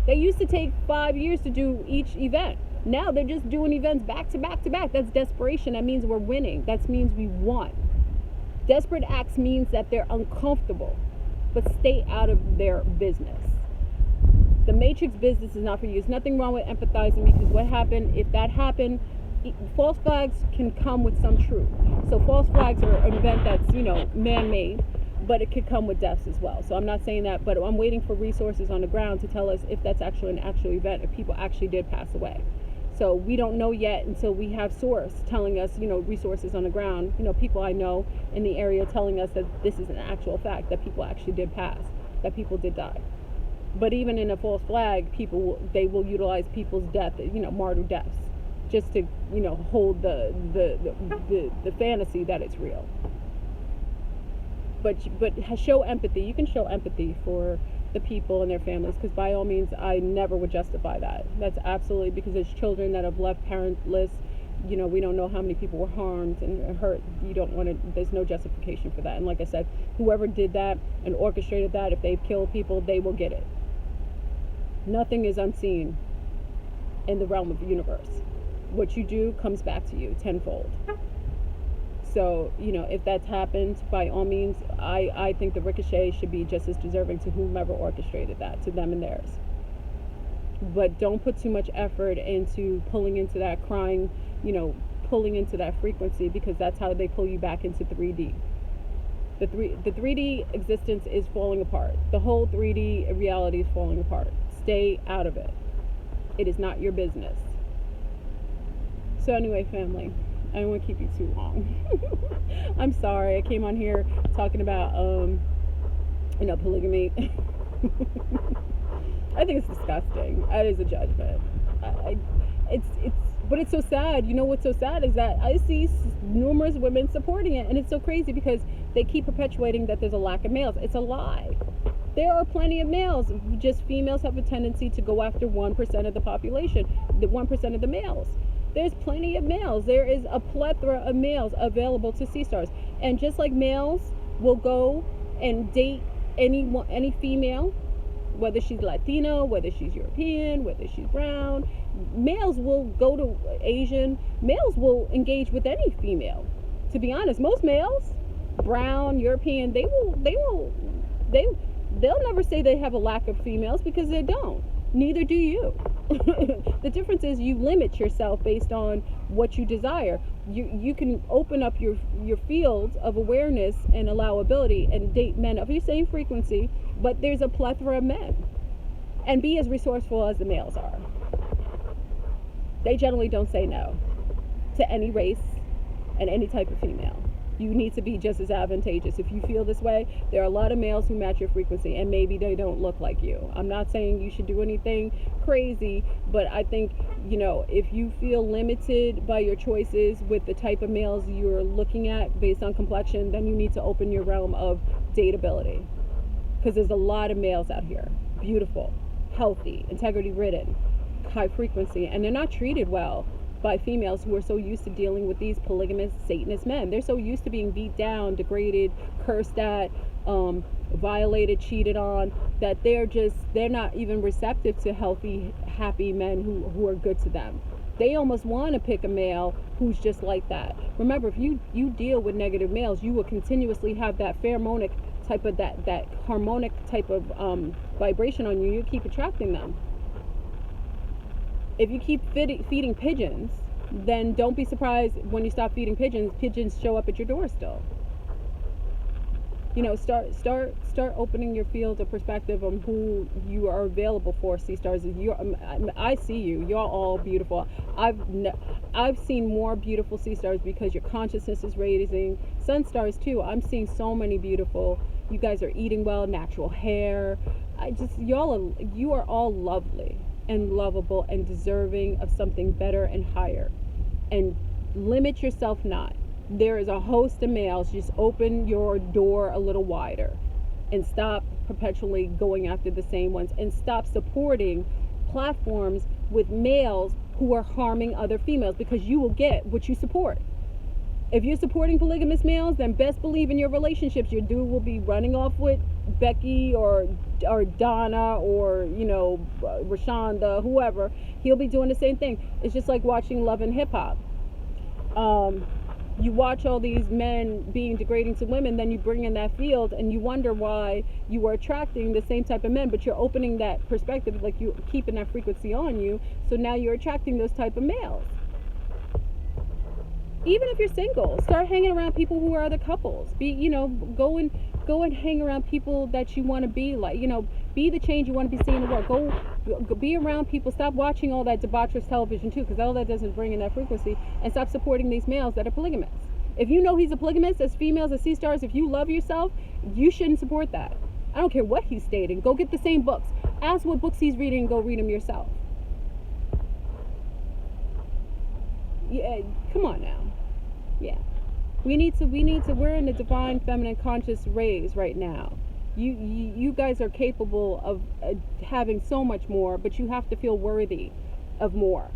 They used to take 5 years to do each event. Now they're just doing events back to back to back. That's desperation. That means we're winning. That means we won. Desperate acts means that they're uncomfortable, but stay out of their business. The matrix business is not for you. There's nothing wrong with empathizing, because what happened, if that happened, false flags can come with some truth. So false flags are an event that's, man-made, but it could come with deaths as well. So I'm not saying that, but I'm waiting for resources on the ground to tell us if that's actually an actual event, if people actually did pass away. So we don't know yet until we have source telling us, resources on the ground, people I know in the area telling us that this is an actual fact, that people actually did pass, that people did die. But even in a false flag, they will utilize people's death, martyr deaths, just to, hold the fantasy that it's real. But show empathy. You can show empathy for the people and their families, because by all means, I never would justify that. That's absolutely, because there's children that have left parentless. We don't know how many people were harmed and hurt. You don't want to, there's no justification for that. And like I said, whoever did that and orchestrated that, if they've killed people, they will get it. Nothing is unseen in the realm of the universe. What you do comes back to you tenfold. So, if that's happened, by all means, I think the ricochet should be just as deserving to whomever orchestrated that, to them and theirs. But don't put too much effort into pulling into that crying, pulling into that frequency, because that's how they pull you back into 3D. The 3D existence is falling apart. The whole 3D reality is falling apart. Stay out of it. It is not your business. So anyway, family, I don't want to keep you too long. I'm sorry. I came on here talking about, polygamy. I think it's disgusting. That is a judgment. But it's so sad. What's so sad is that I see numerous women supporting it, and it's so crazy because they keep perpetuating that there's a lack of males. It's a lie. There are plenty of males. Just females have a tendency to go after 1% of the population, the 1% of the males. There's plenty of males. There is a plethora of males available to sea stars. And just like males will go and date any female, whether she's Latino, whether she's European, whether she's brown, males will go to Asian. Males will engage with any female. To be honest, most males, brown, European, they'll never say they have a lack of females, because they don't. Neither do you. The difference is you limit yourself based on what you desire. You can open up your fields of awareness and allowability and date men of your same frequency, but there's a plethora of men. And be as resourceful as the males are. They generally don't say no to any race and any type of female. You need to be just as advantageous. If you feel this way, there are a lot of males who match your frequency, and maybe they don't look like you. I'm not saying you should do anything crazy, but I think, if you feel limited by your choices with the type of males you're looking at based on complexion, then you need to open your realm of dateability. Because there's a lot of males out here, beautiful, healthy, integrity ridden, high frequency, and they're not treated well by females who are so used to dealing with these polygamous Satanist men. They're so used to being beat down, degraded, cursed at, violated, cheated on, that they're not even receptive to healthy, happy men who are good to them. They almost want to pick a male who's just like that. Remember, if you deal with negative males, you will continuously have that pheromonic type of that harmonic type of vibration on you. You keep attracting them. If you keep feeding pigeons, then don't be surprised when you stop feeding pigeons. Pigeons show up at your door still. Start opening your field of perspective on who you are available for. Sea stars, I see you. You're all beautiful. I've seen more beautiful sea stars because your consciousness is raising. Sun stars too. I'm seeing so many beautiful. You guys are eating well, natural hair. You are all lovely and lovable and deserving of something better and higher. And limit yourself not. There is a host of males. Just open your door a little wider and stop perpetually going after the same ones, and stop supporting platforms with males who are harming other females, because you will get what you support. If you're supporting polygamous males, then best believe in your relationships, your dude will be running off with Becky or Donna or Rashonda, whoever. He'll be doing the same thing. It's just like watching Love and Hip Hop. You watch all these men being degrading to women, then you bring in that field and you wonder why you are attracting the same type of men, but you're opening that perspective, like you keeping that frequency on you, so now you're attracting those type of males. Even if you're single, start hanging around people who are other couples. Go and hang around people that you want to be like. Be the change you want to be seeing in the world. Go be around people. Stop watching all that debaucherous television too, because all that does is bring in that frequency. And stop supporting these males that are polygamous. If you know he's a polygamist, as females, as sea stars, if you love yourself, you shouldn't support that. I don't care what he's stating. Go get the same books. Ask what books he's reading and go read them yourself. Yeah, come on now. Yeah, we need to. We're in the divine feminine conscious rays right now. You guys are capable of having so much more, but you have to feel worthy of more.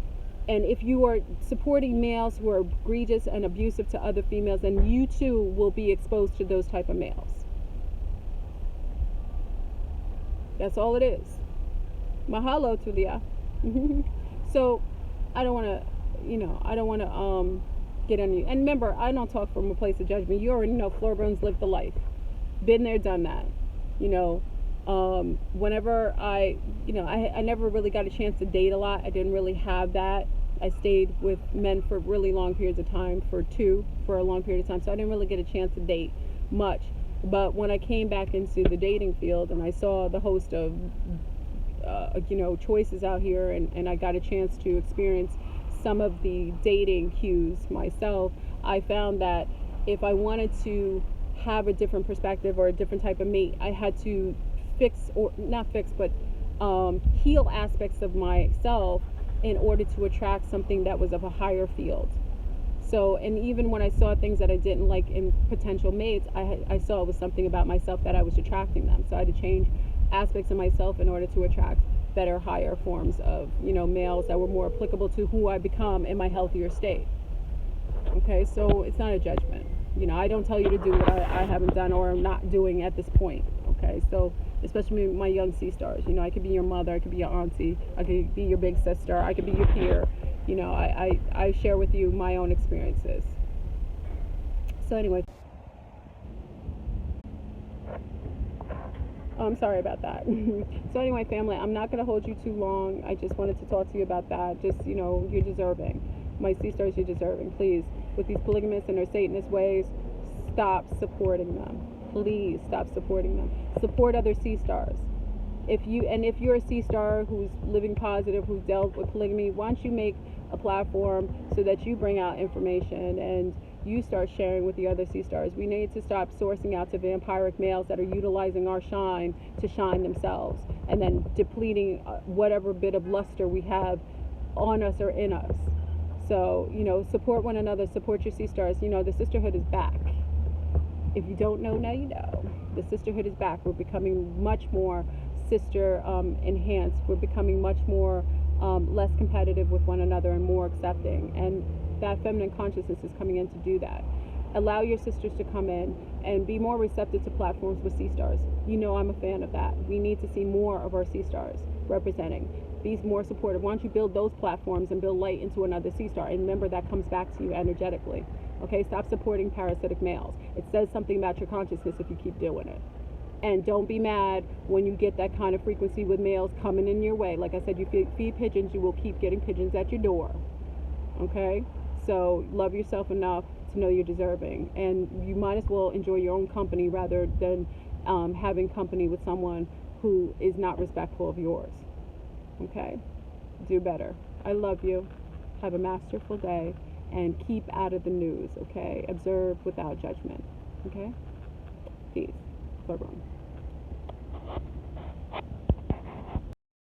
And if you are supporting males who are egregious and abusive to other females, then you too will be exposed to those type of males. That's all it is. Mahalo, Tulia. So I don't want to, get on you. And remember, I don't talk from a place of judgment. You already know Floorbones lived the life. Been there, done that. Whenever I never really got a chance to date a lot. I didn't really have that. I stayed with men for really long periods of time, for a long period of time. So I didn't really get a chance to date much. But when I came back into the dating field and I saw the host of, choices out here, and I got a chance to experience some of the dating cues myself, I found that if I wanted to have a different perspective or a different type of mate, I had to heal aspects of myself in order to attract something that was of a higher field. So, and even when I saw things that I didn't like in potential mates, I saw it was something about myself that I was attracting them. So I had to change aspects of myself in order to attract better, higher forms of, males that were more applicable to who I become in my healthier state. Okay, so it's not a judgment. I don't tell you to do what I haven't done or am not doing at this point. Okay, so especially my young sea stars, I could be your mother, I could be your auntie, I could be your big sister, I could be your peer. I share with you my own experiences. So anyway. I'm sorry about that. So anyway, family, I'm not going to hold you too long. I just wanted to talk to you about that. Just, you're deserving. My sea stars, you're deserving. Please, with these polygamists and their Satanist ways, stop supporting them. Please stop supporting them. Support other sea stars. If you're a sea star who's living positive, who's dealt with polygamy, why don't you make a platform so that you bring out information and you start sharing with the other sea stars. We need to stop sourcing out to vampiric males that are utilizing our shine to shine themselves and then depleting whatever bit of luster we have on us or in us. So, support one another, support your sea stars. The sisterhood is back. If you don't know, now you know. The sisterhood is back. We're becoming much more sister enhanced. We're becoming much more less competitive with one another and more accepting. And that feminine consciousness is coming in to do that. Allow your sisters to come in and be more receptive to platforms with sea stars. I'm a fan of that. We need to see more of our sea stars representing. Be more supportive. Why don't you build those platforms and build light into another sea star? And remember, that comes back to you energetically. Okay, stop supporting parasitic males. It says something about your consciousness if you keep doing it. And don't be mad when you get that kind of frequency with males coming in your way. Like I said, you feed pigeons, you will keep getting pigeons at your door. Okay? So love yourself enough to know you're deserving. And you might as well enjoy your own company rather than having company with someone who is not respectful of yours. Okay? Do better. I love you. Have a masterful day. And keep out of the news, okay? Observe without judgment, okay? Peace. Bye-bye.